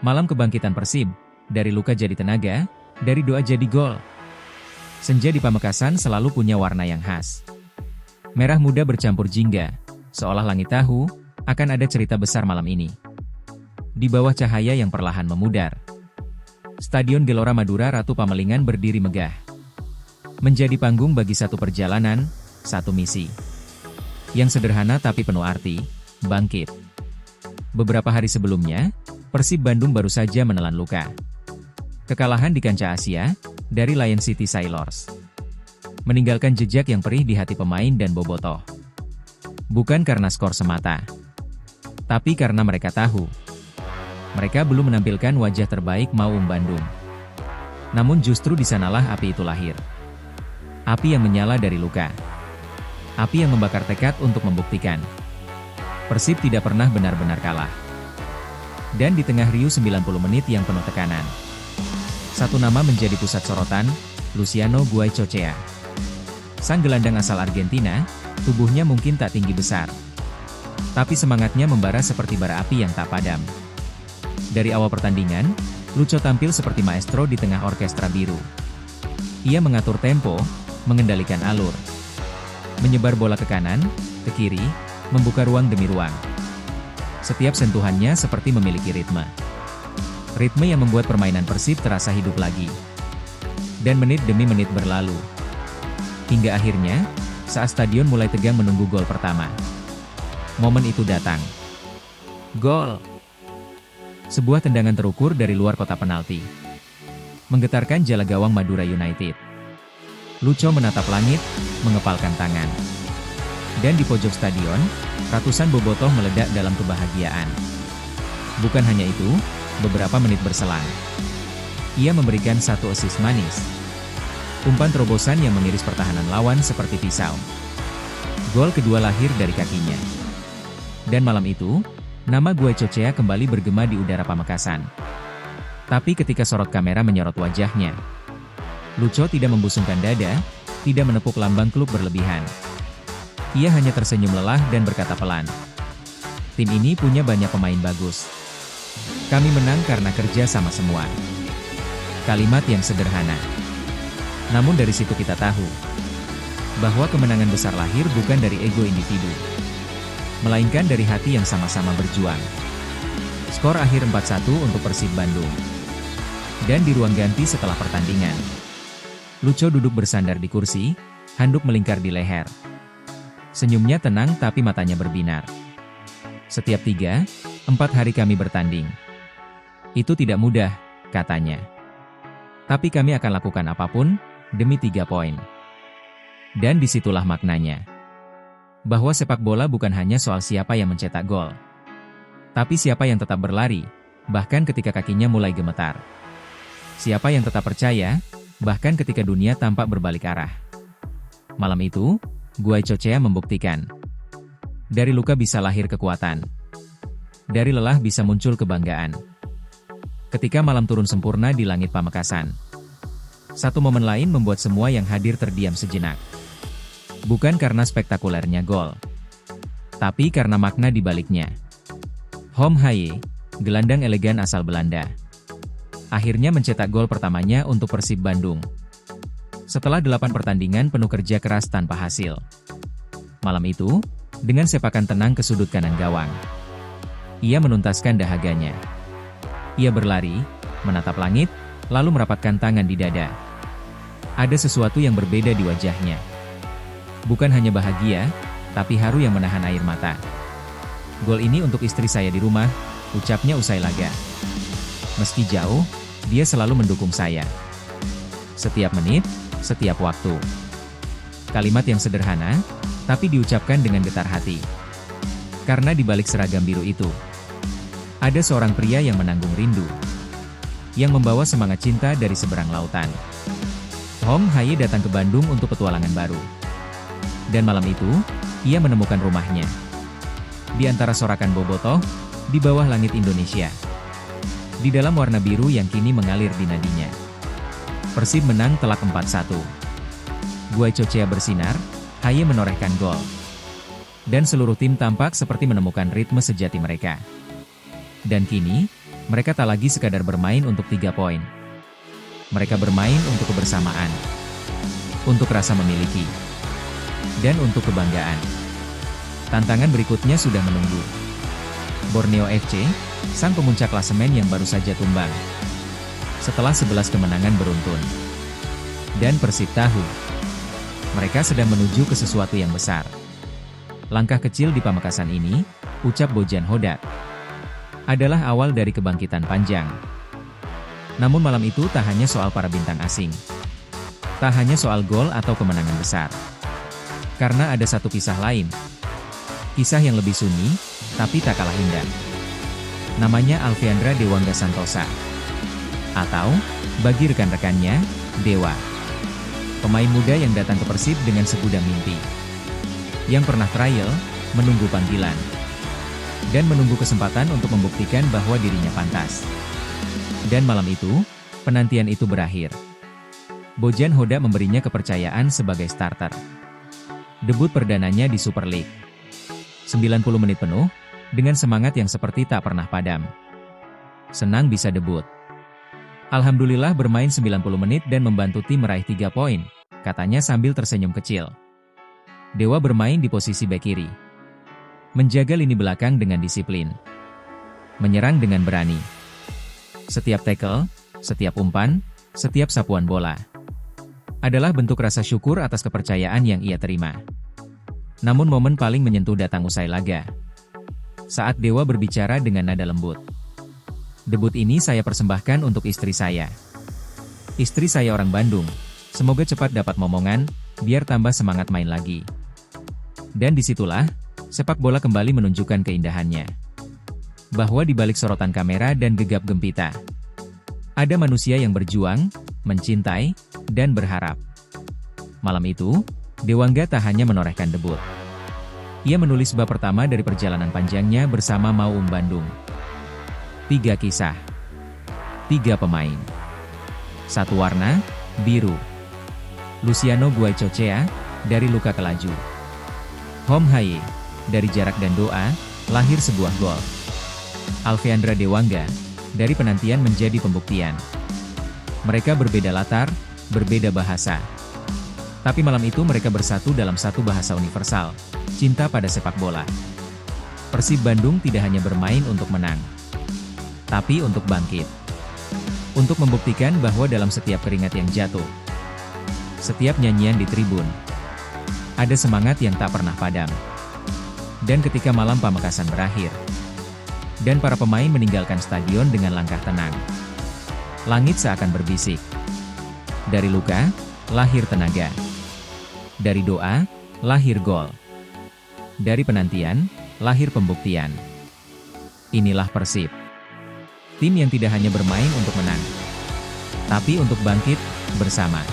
Malam kebangkitan Persib, dari luka jadi tenaga, dari doa jadi gol. Senja di Pamekasan selalu punya warna yang khas. Merah muda bercampur jingga, seolah langit tahu, akan ada cerita besar malam ini. Di bawah cahaya yang perlahan memudar, Stadion Gelora Madura Ratu Pamelingan berdiri megah. Menjadi panggung bagi satu perjalanan, satu misi. Yang sederhana tapi penuh arti, bangkit. Beberapa hari sebelumnya, Persib Bandung baru saja menelan luka. Kekalahan di kancah Asia, dari Lion City Sailors. Meninggalkan jejak yang perih di hati pemain dan bobotoh. Bukan karena skor semata, tapi karena mereka tahu. Mereka belum menampilkan wajah terbaik Maung Bandung. Namun justru di sanalah api itu lahir. Api yang menyala dari luka. Api yang membakar tekad untuk membuktikan. Persib tidak pernah benar-benar kalah. Dan di tengah riuh 90 menit yang penuh tekanan, satu nama menjadi pusat sorotan, Luciano Guaicochea. Sang gelandang asal Argentina, tubuhnya mungkin tak tinggi besar. Tapi semangatnya membara seperti bara api yang tak padam. Dari awal pertandingan, Lucho tampil seperti maestro di tengah orkestra biru. Ia mengatur tempo, mengendalikan alur. Menyebar bola ke kanan, ke kiri, membuka ruang demi ruang. Setiap sentuhannya seperti memiliki ritme. Ritme yang membuat permainan Persib terasa hidup lagi. Dan menit demi menit berlalu. Hingga akhirnya, saat stadion mulai tegang menunggu gol pertama. Momen itu datang. Gol! Sebuah tendangan terukur dari luar kotak penalti. Menggetarkan jala gawang Madura United. Lucho menatap langit, mengepalkan tangan. Dan di pojok stadion, ratusan bobotoh meledak dalam kebahagiaan. Bukan hanya itu, beberapa menit berselang, ia memberikan satu assist manis. Umpan terobosan yang mengiris pertahanan lawan seperti pisau. Gol kedua lahir dari kakinya. Dan malam itu, nama Guaicochea kembali bergema di udara Pamekasan. Tapi ketika sorot kamera menyorot wajahnya, Lucho tidak membusungkan dada, tidak menepuk lambang klub berlebihan. Ia hanya tersenyum lelah dan berkata pelan, "Tim ini punya banyak pemain bagus. Kami menang karena kerja sama semua." Kalimat yang sederhana. Namun dari situ kita tahu, bahwa kemenangan besar lahir bukan dari ego individu, melainkan dari hati yang sama-sama berjuang. Skor akhir 4-1 untuk Persib Bandung. Dan di ruang ganti setelah pertandingan, Lucho duduk bersandar di kursi, handuk melingkar di leher. Senyumnya tenang tapi matanya berbinar. Setiap 3-4 hari kami bertanding. Itu tidak mudah, katanya. Tapi kami akan lakukan apapun, demi 3 poin. Dan disitulah maknanya. Bahwa sepak bola bukan hanya soal siapa yang mencetak gol. Tapi siapa yang tetap berlari, bahkan ketika kakinya mulai gemetar. Siapa yang tetap percaya, bahkan ketika dunia tampak berbalik arah. Malam itu, Guaicochea membuktikan. Dari luka bisa lahir kekuatan. Dari lelah bisa muncul kebanggaan. Ketika malam turun sempurna di langit Pamekasan, satu momen lain membuat semua yang hadir terdiam sejenak. Bukan karena spektakulernya gol, tapi karena makna di baliknya. Hom Haye, gelandang elegan asal Belanda, akhirnya mencetak gol pertamanya untuk Persib Bandung. Setelah 8 pertandingan penuh kerja keras tanpa hasil. Malam itu, dengan sepakan tenang ke sudut kanan gawang, ia menuntaskan dahaganya. Ia berlari, menatap langit, lalu merapatkan tangan di dada. Ada sesuatu yang berbeda di wajahnya. Bukan hanya bahagia, tapi haru yang menahan air mata. "Gol ini untuk istri saya di rumah," ucapnya usai laga. "Meski jauh, dia selalu mendukung saya. Setiap menit, setiap waktu." Kalimat yang sederhana, tapi diucapkan dengan getar hati. Karena di balik seragam biru itu, ada seorang pria yang menanggung rindu. Yang membawa semangat cinta dari seberang lautan. Hom Haye datang ke Bandung untuk petualangan baru. Dan malam itu, ia menemukan rumahnya. Di antara sorakan bobotoh, di bawah langit Indonesia. Di dalam warna biru yang kini mengalir di nadinya. Persib menang telak 4-1. Guaicochea bersinar, Haye menorehkan gol. Dan seluruh tim tampak seperti menemukan ritme sejati mereka. Dan kini, Mereka tak lagi sekadar bermain untuk 3 poin. Mereka bermain untuk kebersamaan, untuk rasa memiliki, dan untuk kebanggaan. Tantangan berikutnya sudah menunggu. Borneo FC, sang pemuncak klasemen yang baru saja tumbang setelah 11 kemenangan beruntun. Dan Persib tahu, mereka sedang menuju ke sesuatu yang besar. Langkah kecil di Pamekasan ini, ucap Bojan Hodak, adalah awal dari kebangkitan panjang. Namun malam itu tak hanya soal para bintang asing. Tak hanya soal gol atau kemenangan besar. Karena ada satu kisah lain. Kisah yang lebih sunyi, tapi tak kalah indah. Namanya Alfeandra Dewangga Santosa. Atau, bagi rekan-rekannya, Dewa. Pemain muda yang datang ke Persib dengan segudang mimpi. Yang pernah trial, menunggu panggilan. Dan menunggu kesempatan untuk membuktikan bahwa dirinya pantas. Dan malam itu, penantian itu berakhir. Bojan Hodak memberinya kepercayaan sebagai starter. Debut perdananya di Super League. 90 menit penuh, dengan semangat yang seperti tak pernah padam. Senang bisa debut. Alhamdulillah bermain 90 menit dan membantu tim meraih 3 poin, katanya sambil tersenyum kecil. Dewa bermain di posisi bek kiri. Menjaga lini belakang dengan disiplin. Menyerang dengan berani. Setiap tackle, setiap umpan, setiap sapuan bola adalah bentuk rasa syukur atas kepercayaan yang ia terima. Namun momen paling menyentuh datang usai laga. Saat Dewa berbicara dengan nada lembut. Debut ini saya persembahkan untuk istri saya. Istri saya orang Bandung, semoga cepat dapat momongan, biar tambah semangat main lagi. Dan disitulah, sepak bola kembali menunjukkan keindahannya. Bahwa di balik sorotan kamera dan gegap gempita, ada manusia yang berjuang, mencintai, dan berharap. Malam itu, Dewangga tak hanya menorehkan debut. Ia menulis bab pertama dari perjalanan panjangnya bersama Maung Bandung. 3 kisah. 3 pemain. 1 warna, biru. Luciano Guaicochea, dari luka ke laju. Hom Haye, dari jarak dan doa, lahir sebuah gol. Alfeandra Dewangga, dari penantian menjadi pembuktian. Mereka berbeda latar, berbeda bahasa. Tapi malam itu mereka bersatu dalam satu bahasa universal, cinta pada sepak bola. Persib Bandung tidak hanya bermain untuk menang, tapi untuk bangkit. Untuk membuktikan bahwa dalam setiap keringat yang jatuh, setiap nyanyian di tribun, ada semangat yang tak pernah padam. Dan ketika malam Pamekasan berakhir, dan para pemain meninggalkan stadion dengan langkah tenang, langit seakan berbisik. Dari luka, lahir tenaga. Dari doa, lahir gol. Dari penantian, lahir pembuktian. Inilah Persib. Tim yang tidak hanya bermain untuk menang, tapi untuk bangkit bersama.